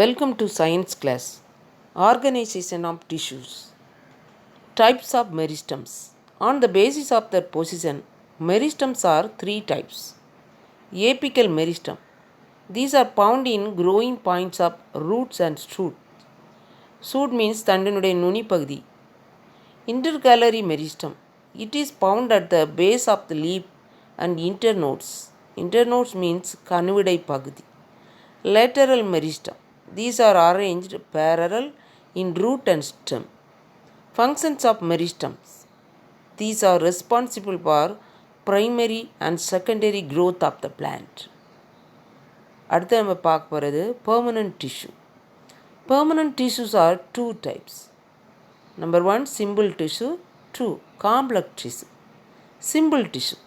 Welcome to science class. Organization of tissues. Types of meristems. On the basis of their position, meristems are three types. Apical meristem. These are found in growing points of roots and shoot. Shoot means தண்டினுடைய நுனி பகுதி. Intercalary meristem. It is found at the base of the leaf and internodes. Internodes means கணுவிடை பகுதி. Lateral meristem. These are arranged parallel in root and stem. Functions of meristems. These are responsible for primary and secondary growth of the plant. அடுத்து நம்ம பார்க்க போகிறது permanent tissue. Permanent tissues are two types. Number 1, simple tissue. 2, complex tissue. Simple tissue.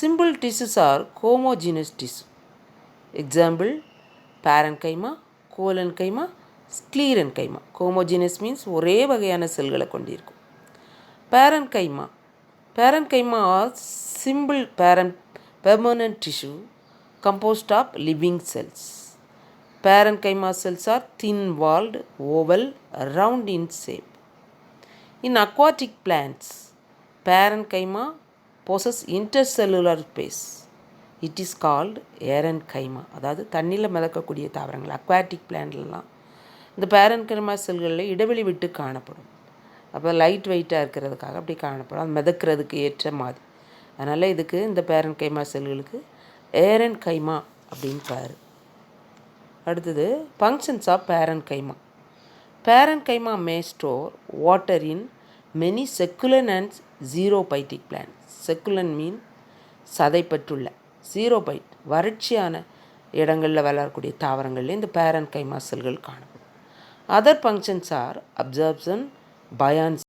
Simple tissues are homogeneous tissue. Example, parenchyma, collenchyma, sclerenchyma. Homogeneous means ஒரே வகையான செல்களை கொண்டிருக்கும். Parenchyma are simple permanent tissue composed of living cells. Parenchyma cells are thin walled, oval, round in shape. In aquatic plants, parenchyma possess intercellular space. It is called aerenchyma. அதாவது தண்ணியில் மிதக்கக்கூடிய தாவரங்கள் aquatic பிளான்ட்லாம் இந்த parenchyma செல்களில் இடைவெளி விட்டு காணப்படும். அப்போ light வெயிட்டாக இருக்கிறதுக்காக அப்படி காணப்படும். அது மிதக்கிறதுக்கு ஏற்ற மாதிரி. அதனால் இதுக்கு இந்த பேரன்கைமா செல்களுக்கு ஏரன்கைமா அப்படின்னு பாரு. அடுத்தது functions of parenchyma. Parenchyma may store water in many succulent and xerophytic plant. Succulent mean சதைப்பற்றுள்ள, ஜீரோபைட் வறட்சியான இடங்களில் வளரக்கூடிய தாவரங்களில் இந்த பேரன்கைமா செல்கள் காணப்படும். Other functions are absorption, buoyancy.